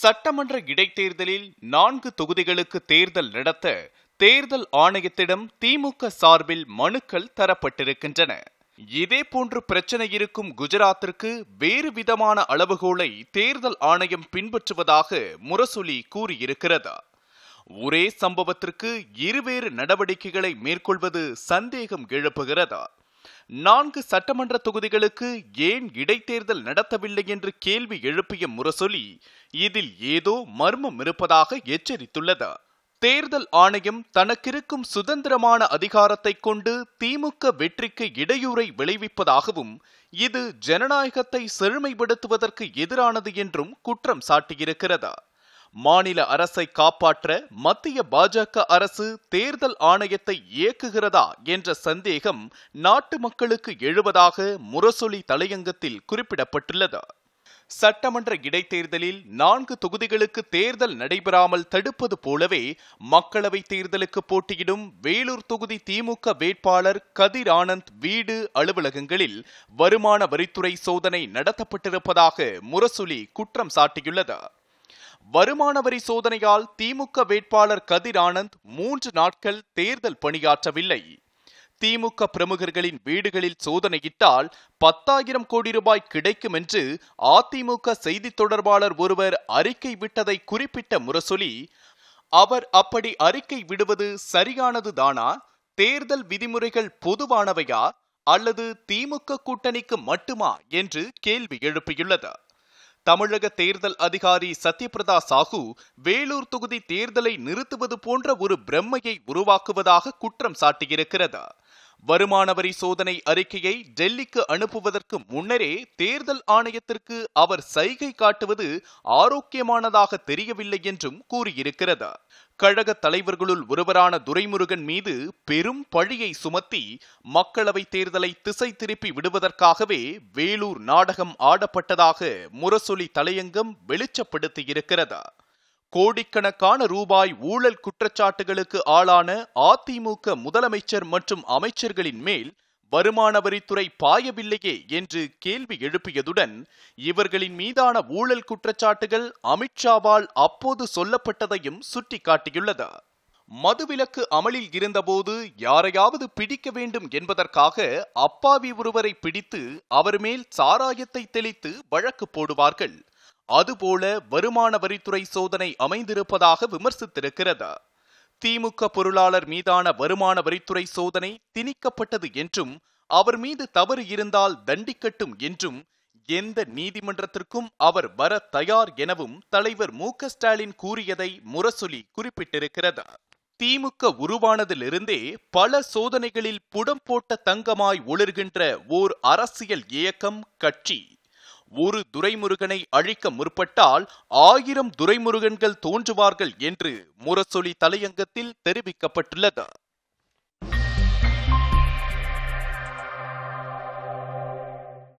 சட்டமன்ற இடைத்தேர்தலில் 4 தொகுதிகளுக்கு தேர்தல் நடத்த தேர்தல் ஆணையத்திடம் திமுக சார்பில் மனுக்கள் தரப்பட்டிருக்கின்றன. இதேபோன்று பிரச்சனை இருக்கும் குஜராத்திற்கு வேறு விதமான அளவுகோலை தேர்தல் ஆணையம் பின்பற்றுவதாக முரசொலி கூறியிருக்கிறது. ஒரே சம்பவத்திற்கு இருவேறு நடவடிக்கைகளை மேற்கொள்வது சந்தேகம் எழுப்புகிறது. 4 சட்டமன்ற தொகுதிகளுக்கு ஏன் இடைத்தேர்தல் நடத்தவில்லை என்று கேள்வி எழுப்பிய முரசொலி இதில் ஏதோ மர்மம் இருப்பதாக எச்சரித்துள்ளது. தேர்தல் ஆணையம் தனக்கிருக்கும் சுதந்திரமான அதிகாரத்தை கொண்டு திமுக வெற்றிக்கு இடையூறை விளைவிப்பதாகவும் இது ஜனநாயகத்தை செழுமைப்படுத்துவதற்கு எதிரானது என்றும் குற்றம் சாட்டியிருக்கிறது. மாநில அரசை காப்பாற்ற மத்திய பாஜக அரசு தேர்தல் ஆணையத்தை இயக்குகிறதா என்ற சந்தேகம் நாட்டு மக்களுக்கு எழுவதாக முரசொலி தலையங்கத்தில் குறிப்பிடப்பட்டுள்ளது. சட்டமன்ற இடைத்தேர்தலில் 4 தொகுதிகளுக்கு தேர்தல் நடைபெறாமல் தடுப்பது போலவே மக்களவை தேர்தலுக்கு போட்டியிடும் வேலூர் தொகுதி திமுக வேட்பாளர் கதிர் ஆனந்த் வீடு அலுவலகங்களில் வருமான வரித்துறை சோதனை நடத்தப்பட்டிருப்பதாக முரசொலி குற்றம் சாட்டியுள்ளது. வருமான வரி சோதனையால் திமுக வேட்பாளர் கதிர் ஆனந்த் 3 நாட்கள் தேர்தல் பணியாற்றவில்லை. திமுக பிரமுகர்களின் வீடுகளில் சோதனையிட்டால் 10,000 கோடி ரூபாய் கிடைக்கும் என்று அதிமுக செய்தி தொடர்பாளர் ஒருவர் அறிக்கை விட்டதை குறிப்பிட்ட முரசொலி, அவர் அப்படி அறிக்கை விடுவது சரியானதுதானா? தேர்தல் விதிமுறைகள் பொதுவானவையா அல்லது திமுக கூட்டணிக்கு மட்டுமா என்று கேள்வி எழுப்பியுள்ளது. தமிழக தேர்தல் அதிகாரி சத்யபிரதா சாஹூ வேலூர் தொகுதி தேர்தலை நிறுத்துவது போன்ற ஒரு பிரம்மையை உருவாக்குவதாக குற்றம் சாட்டியிருக்கிறது. வருமான வரி சோதனை அறிக்கையை டெல்லிக்கு அனுப்புவதற்கு முன்னரே தேர்தல் ஆணையத்திற்கு அவர் சைகை காட்டுவது ஆரோக்கியமானதாக தெரியவில்லை என்றும் கூறியிருக்கிறது. கழக தலைவர்களுள் ஒருவரான துரைமுருகன் மீது பெரும் பழியை சுமத்தி மக்களவை தேர்தலை திசை திருப்பி விடுவதற்காகவே வேலூர் நாடகம் ஆடப்பட்டதாக முரசொலி தலையங்கம் வெளிச்சப்படுத்தியிருக்கிறது. கோடிக்கணக்கான ரூபாய் ஊழல் குற்றச்சாட்டுகளுக்கு ஆளான அதிமுக முதலமைச்சர் மற்றும் அமைச்சர்களின் மேல் வருமான வரித்துறை பாயவில்லையே என்று கேள்வி எழுப்பியதுடன் இவர்களின் மீதான ஊழல் குற்றச்சாட்டுகள் அமித்ஷாவால் அப்போது சொல்லப்பட்டதையும் சுட்டிக்காட்டியுள்ளது. மதுவிலக்கு அமலில் இருந்தபோது யாரையாவது பிடிக்க வேண்டும் என்பதற்காக அப்பாவி ஒருவரை பிடித்து அவர் மேல் சாராயத்தை தெளித்து வழக்கு போடுவார்கள். அதுபோல வருமான வரித்துறை சோதனை அமைந்திருப்பதாக விமர்சித்திருக்கிறது. திமுக பொருளாளர் மீதான வருமான வரித்துறை சோதனை திணிக்கப்பட்டது என்றும் அவர் மீது தவறு இருந்தால் தண்டிக்கட்டும் என்றும் எந்த நீதிமன்றத்திற்கும் அவர் வர தயார் எனவும் தலைவர் மு.க. ஸ்டாலின் கூறியதை முரசொலி குறிப்பிட்டிருக்கிறது. திமுக உருவானதிலிருந்தே பல சோதனைகளில் புடம் போட்ட தங்கமாய் ஒளிர்கின்ற ஓர் அரசியல் இயக்கம் கட்சி. ஒரு துரைமுருகனை அழிக்க முற்பட்டால் 1000 துரைமுருகன்கள் தோன்றுவார்கள் என்று முரசொலி தலையங்கத்தில் தெரிவிக்கப்பட்டுள்ளது.